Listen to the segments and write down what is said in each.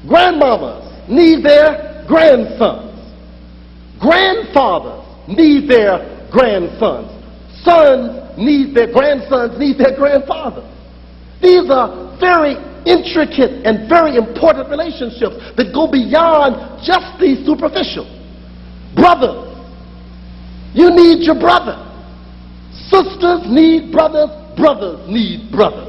Grandmamas need their grandsons. Grandfathers need their grandsons. Sons need their grandsons, need their grandfathers. These are very intricate and very important relationships that go beyond just the superficial. Brothers, you need your brother. Sisters need brothers, brothers need brothers.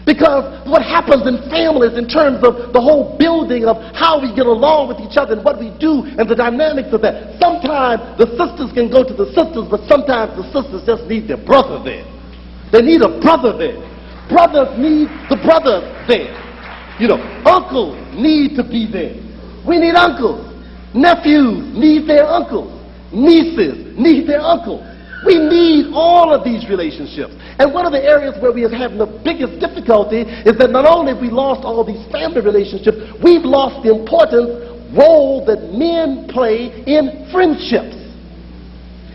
Because what happens in families in terms of the whole building of how we get along with each other and what we do and the dynamics of that. Sometimes the sisters can go to the sisters, but sometimes the sisters just need their brother there. They need a brother there. Brothers need the brothers there. You know, uncles need to be there. We need uncles. Nephews need their uncles. Nieces need their uncles. We need all of these relationships. And one of the areas where we are having the biggest difficulty is that not only have we lost all these family relationships, we've lost the important role that men play in friendships.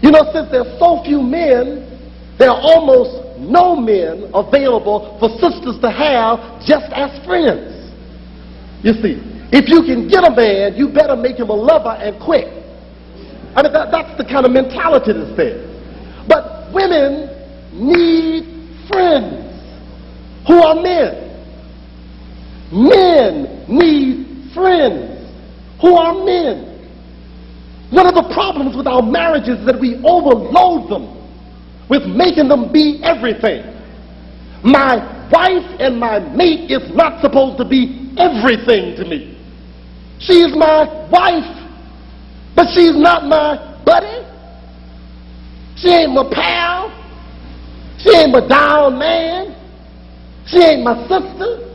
You know, since there are so few men, there are almost no men available for sisters to have just as friends. You see, if you can get a man, you better make him a lover and quick. I mean, that's the kind of mentality that's there. But women need friends who are men. Men need friends who are men. One of the problems with our marriages is that we overload them with making them be everything. My wife and my mate is not supposed to be everything to me. She is my wife, but she's not my buddy. She ain't my pal. She ain't my down man. She ain't my sister.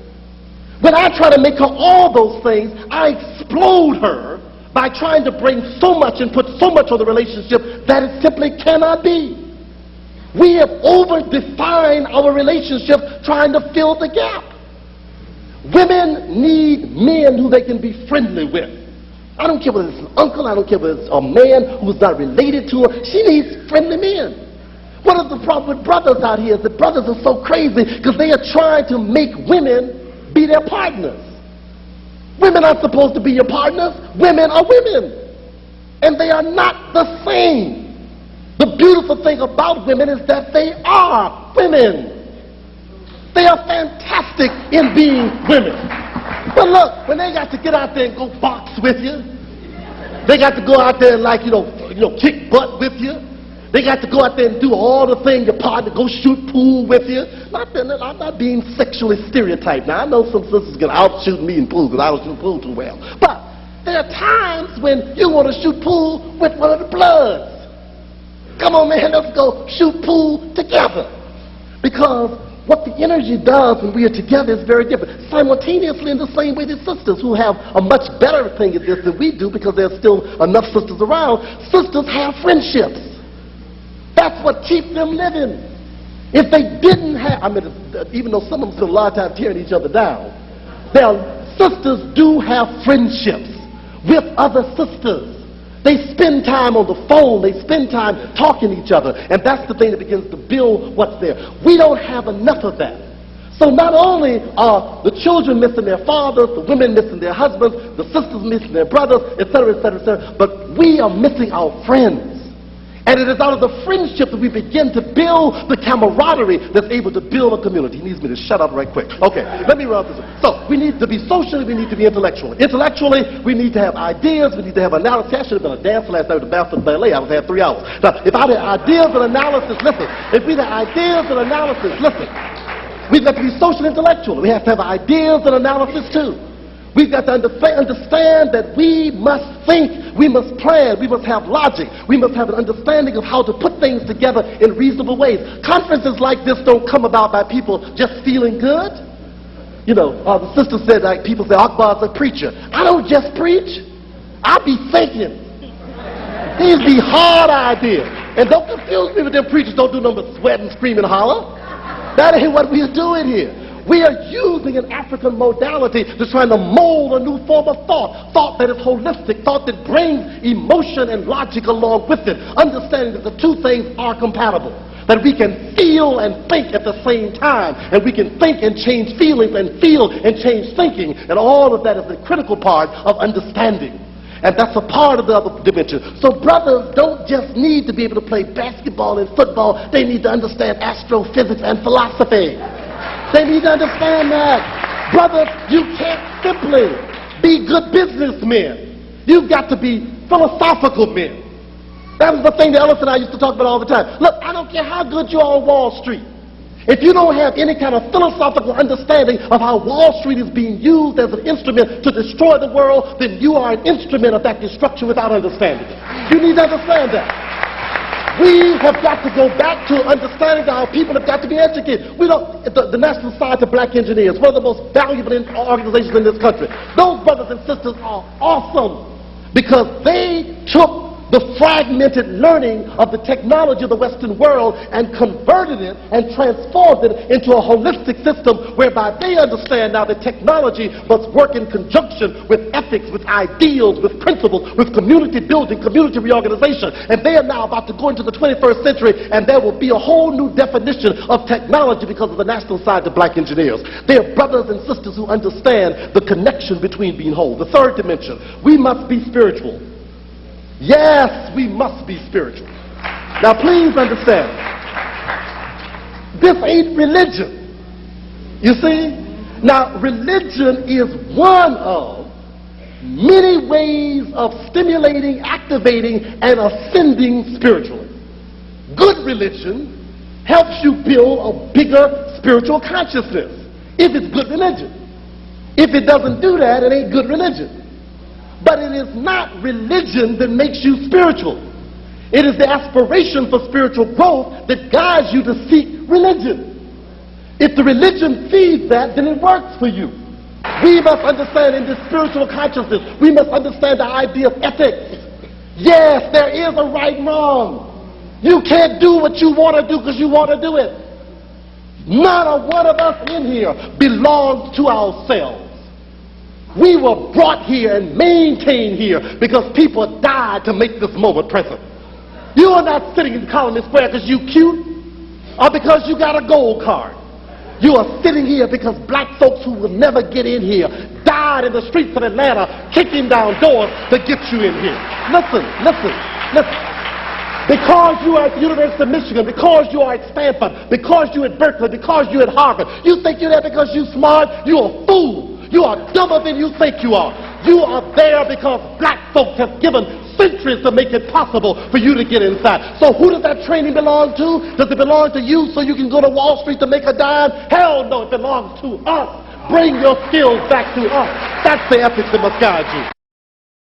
When I try to make her all those things, I explode her by trying to bring so much and put so much on the relationship that it simply cannot be. We have over-defined our relationship trying to fill the gap. Women need men who they can be friendly with. I don't care whether it's an uncle, I don't care whether it's a man who's not related to her. She needs friendly men. What is the problem with brothers out here is that brothers are so crazy because they are trying to make women be their partners. Women aren't supposed to be your partners. Women are women. And they are not the same. The beautiful thing about women is that they are women. They are fantastic in being women. But look, when they got to get out there and go box with you, they got to go out there and like, kick butt with you. They got to go out there and do all the things, your partner, go shoot pool with you. I'm not being sexually stereotyped. Now, I know some sisters can outshoot me in pool because I don't shoot pool too well. But there are times when you want to shoot pool with one of the Bloods. Come on, man, let's go shoot pool together. Because what the energy does when we are together is very different. Simultaneously, in the same way that sisters who have a much better thing at this than we do because there's still enough sisters around, sisters have friendships. That's what keeps them living. If they didn't have, even though some of them spend a lot of time tearing each other down, their sisters do have friendships with other sisters. They spend time on the phone. They spend time talking to each other. And that's the thing that begins to build what's there. We don't have enough of that. So not only are the children missing their fathers, the women missing their husbands, the sisters missing their brothers, etc., etc., etc., but we are missing our friends. And it is out of the friendship that we begin to build the camaraderie that's able to build a community. He needs me to shut up right quick. Okay, let me run this. So we need to be socially, we need to be intellectually. Intellectually, we need to have ideas, we need to have analysis. I should have been a dancer last night with the Boston Ballet. I was had 3 hours. Now, if I had ideas and analysis, listen. If we had ideas and analysis, listen. We've got to be social intellectual. We have to have ideas and analysis too. We've got to understand that we must think, we must plan, we must have logic, we must have an understanding of how to put things together in reasonable ways. Conferences like this don't come about by people just feeling good. The sister said, like, people say, Akbar's a preacher. I don't just preach. I be thinking. These be hard ideas. And don't confuse me with them preachers don't do nothing but sweat and scream and holler. That ain't what we are doing here. We are using an African modality to try to mold a new form of thought that is holistic, thought that brings emotion and logic along with it, understanding that the two things are compatible. that we can feel and think at the same time, and we can think and change feelings and feel and change thinking, and all of that is the critical part of understanding. And that's a part of the other dimension. So brothers don't just need to be able to play basketball and football. They need to understand astrophysics and philosophy. They need to understand that. Brothers, you can't simply be good businessmen. You've got to be philosophical men. That was the thing that Ellis and I used to talk about all the time. Look, I don't care how good you are on Wall Street. If you don't have any kind of philosophical understanding of how Wall Street is being used as an instrument to destroy the world, then you are an instrument of that destruction without understanding it. You need to understand that. We have got to go back to understanding how people have got to be educated. We don't, the National Society of Black Engineers, one of the most valuable organizations in this country, those brothers and sisters are awesome because they took the fragmented learning of the technology of the Western world and converted it and transformed it into a holistic system whereby they understand now that technology must work in conjunction with ethics, with ideals, with principles, with community building, community reorganization. And they are now about to go into the 21st century, and there will be a whole new definition of technology because of the National Society of Black Engineers. They are brothers and sisters who understand the connection between being whole. The third dimension, we must be spiritual. Yes, we must be spiritual. Now please understand, this ain't religion. You see? Now religion is one of many ways of stimulating, activating, and ascending spiritually. Good religion helps you build a bigger spiritual consciousness, if it's good religion. If it doesn't do that, it ain't good religion. But it is not religion that makes you spiritual. It is the aspiration for spiritual growth that guides you to seek religion. If the religion feeds that, then it works for you. We must understand in this spiritual consciousness, we must understand the idea of ethics. Yes, there is a right and wrong. You can't do what you want to do because you want to do it. Not a one of us in here belongs to ourselves. We were brought here and maintained here because people died to make this moment present. You are not sitting in Colony Square because you cute or because you got a gold card. You are sitting here because black folks who will never get in here died in the streets of Atlanta kicking down doors to get you in here. Listen. Because you are at the University of Michigan, because you are at Stanford, because you are at Berkeley, because you are at Harvard, you think you're there because you're smart? You're a fool. You are dumber than you think you are. You are there because black folks have given centuries to make it possible for you to get inside. So who does that training belong to? Does it belong to you so you can go to Wall Street to make a dime? Hell no, it belongs to us. Bring your skills back to us. That's the ethics that must guide you.